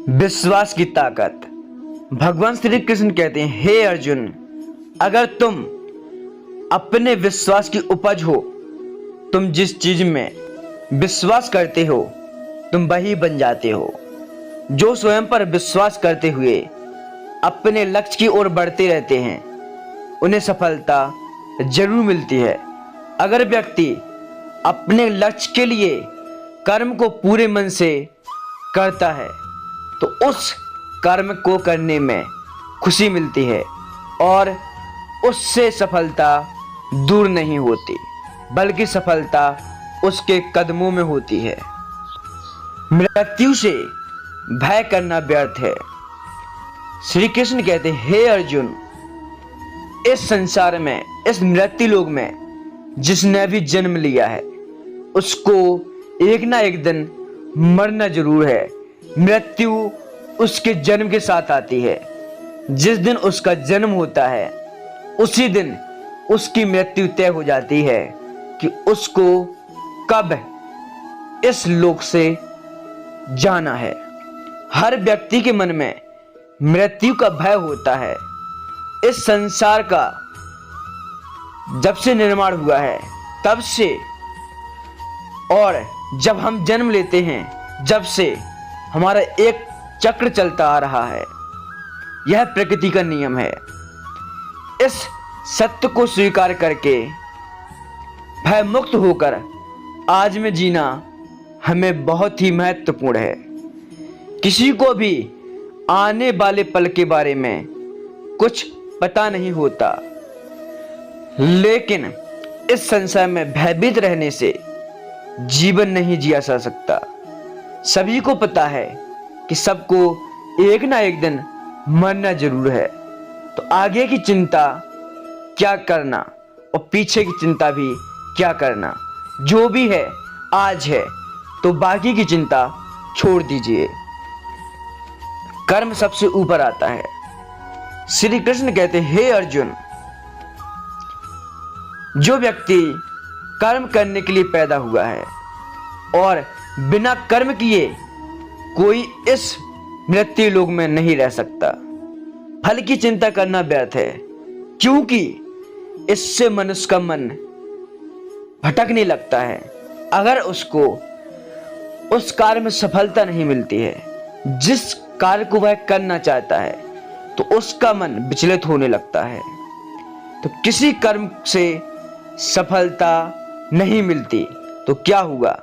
विश्वास की ताकत। भगवान श्री कृष्ण कहते हैं, हे अर्जुन, अगर तुम अपने विश्वास की उपज हो, तुम जिस चीज में विश्वास करते हो तुम वही बन जाते हो। जो स्वयं पर विश्वास करते हुए अपने लक्ष्य की ओर बढ़ते रहते हैं उन्हें सफलता जरूर मिलती है। अगर व्यक्ति अपने लक्ष्य के लिए कर्म को पूरे मन से करता है तो उस कर्म को करने में खुशी मिलती है और उससे सफलता दूर नहीं होती, बल्कि सफलता उसके कदमों में होती है। मृत्यु से भय करना व्यर्थ है। श्री कृष्ण कहते हैं, हे अर्जुन, इस संसार में, इस मृत्यु लोक में जिसने भी जन्म लिया है उसको एक ना एक दिन मरना जरूर है। मृत्यु उसके जन्म के साथ आती है। जिस दिन उसका जन्म होता है उसी दिन उसकी मृत्यु तय हो जाती है कि उसको कब इस लोक से जाना है। हर व्यक्ति के मन में मृत्यु का भय होता है। इस संसार का जब से निर्माण हुआ है तब से, और जब हम जन्म लेते हैं जब से हमारा एक चक्र चलता आ रहा है। यह प्रकृति का नियम है। इस सत्य को स्वीकार करके भय मुक्त होकर आज में जीना हमें बहुत ही महत्वपूर्ण है। किसी को भी आने वाले पल के बारे में कुछ पता नहीं होता, लेकिन इस संसार में भयभीत रहने से जीवन नहीं जिया जा सकता। सभी को पता है कि सबको एक ना एक दिन मरना जरूर है, तो आगे की चिंता क्या करना और पीछे की चिंता भी क्या करना। जो भी है आज है, तो बाकी की चिंता छोड़ दीजिए। कर्म सबसे ऊपर आता है। श्री कृष्ण कहते हैं, हे अर्जुन, जो व्यक्ति कर्म करने के लिए पैदा हुआ है और बिना कर्म किए कोई इस मृत्यु लोक में नहीं रह सकता। फल की चिंता करना व्यर्थ है, क्योंकि इससे मनुष्य का मन भटकने लगता है। अगर उसको उस कार्य में सफलता नहीं मिलती है जिस कार्य को वह करना चाहता है, तो उसका मन विचलित होने लगता है। तो किसी कर्म से सफलता नहीं मिलती तो क्या हुआ?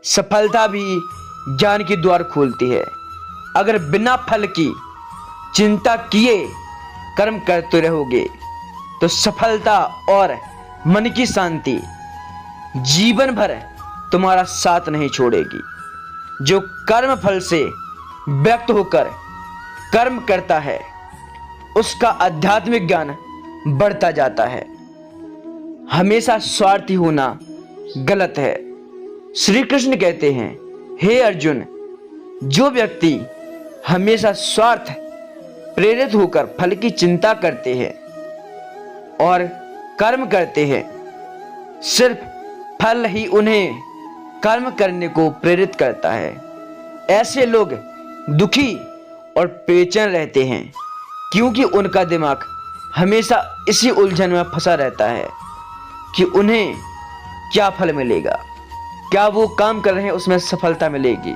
सफलता भी ज्ञान की द्वार खोलती है। अगर बिना फल की चिंता किए कर्म करते रहोगे तो सफलता और मन की शांति जीवन भर तुम्हारा साथ नहीं छोड़ेगी। जो कर्म फल से व्यक्त होकर कर्म करता है उसका आध्यात्मिक ज्ञान बढ़ता जाता है। हमेशा स्वार्थी होना गलत है। श्री कृष्ण कहते हैं, हे अर्जुन, जो व्यक्ति हमेशा स्वार्थ प्रेरित होकर फल की चिंता करते हैं और कर्म करते हैं, सिर्फ फल ही उन्हें कर्म करने को प्रेरित करता है। ऐसे लोग दुखी और बेचैन रहते हैं, क्योंकि उनका दिमाग हमेशा इसी उलझन में फंसा रहता है कि उन्हें क्या फल मिलेगा, क्या वो काम कर रहे हैं उसमें सफलता मिलेगी।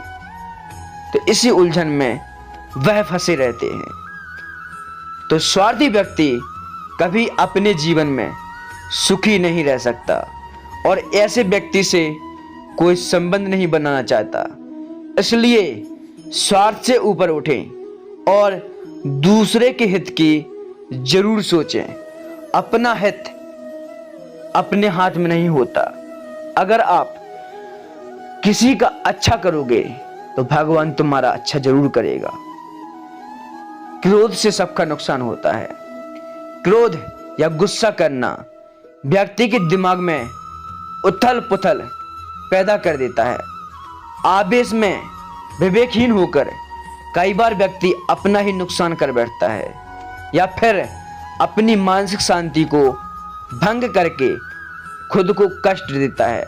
तो इसी उलझन में वह फंसे रहते हैं। तो स्वार्थी व्यक्ति कभी अपने जीवन में सुखी नहीं रह सकता और ऐसे व्यक्ति से कोई संबंध नहीं बनाना चाहता। इसलिए स्वार्थ से ऊपर उठें और दूसरे के हित की जरूर सोचें। अपना हित अपने हाथ में नहीं होता। अगर आप किसी का अच्छा करोगे तो भगवान तुम्हारा अच्छा जरूर करेगा। क्रोध से सबका नुकसान होता है। क्रोध या गुस्सा करना व्यक्ति के दिमाग में उथल पुथल पैदा कर देता है। आवेश में विवेकहीन होकर कई बार व्यक्ति अपना ही नुकसान कर बैठता है या फिर अपनी मानसिक शांति को भंग करके खुद को कष्ट देता है।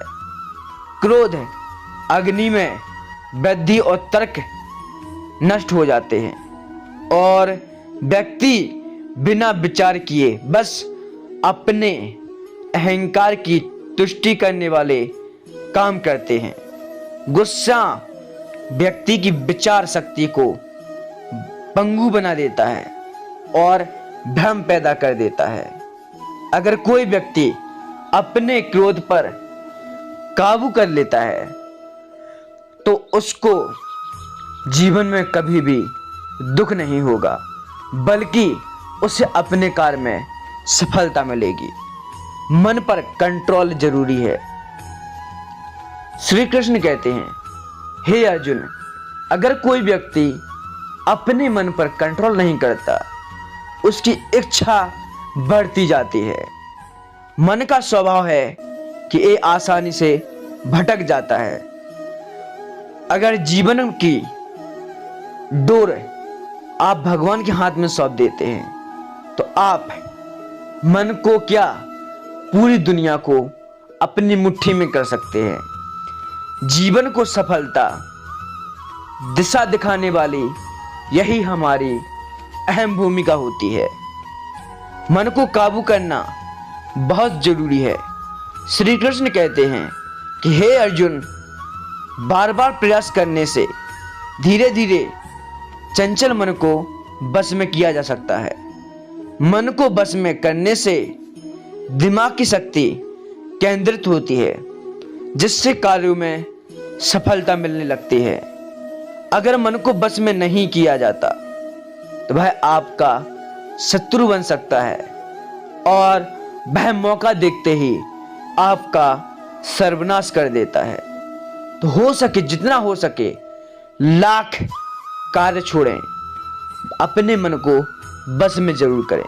क्रोध अग्नि में बुद्धि और तर्क नष्ट हो जाते हैं और व्यक्ति बिना विचार किए बस अपने अहंकार की तुष्टि करने वाले काम करते हैं। गुस्सा व्यक्ति की विचार शक्ति को पंगु बना देता है और भ्रम पैदा कर देता है। अगर कोई व्यक्ति अपने क्रोध पर काबू कर लेता है तो उसको जीवन में कभी भी दुख नहीं होगा, बल्कि उसे अपने कार्य में सफलता मिलेगी। मन पर कंट्रोल जरूरी है। श्री कृष्ण कहते हैं, हे अर्जुन, अगर कोई व्यक्ति अपने मन पर कंट्रोल नहीं करता, उसकी इच्छा बढ़ती जाती है। मन का स्वभाव है कि ये आसानी से भटक जाता है। अगर जीवन की डोर आप भगवान के हाथ में सौंप देते हैं तो आप मन को क्या, पूरी दुनिया को अपनी मुट्ठी में कर सकते हैं। जीवन को सफलता दिशा दिखाने वाली यही हमारी अहम भूमिका होती है। मन को काबू करना बहुत जरूरी है। श्री कृष्ण कहते हैं कि हे अर्जुन, बार बार प्रयास करने से धीरे धीरे चंचल मन को बस में किया जा सकता है। मन को बस में करने से दिमाग की शक्ति केंद्रित होती है, जिससे कार्यों में सफलता मिलने लगती है। अगर मन को बस में नहीं किया जाता तो वह आपका शत्रु बन सकता है और वह मौका देखते ही आपका सर्वनाश कर देता है। तो हो सके, जितना हो सके, लाख कार्य छोड़ें, अपने मन को बस में जरूर करें।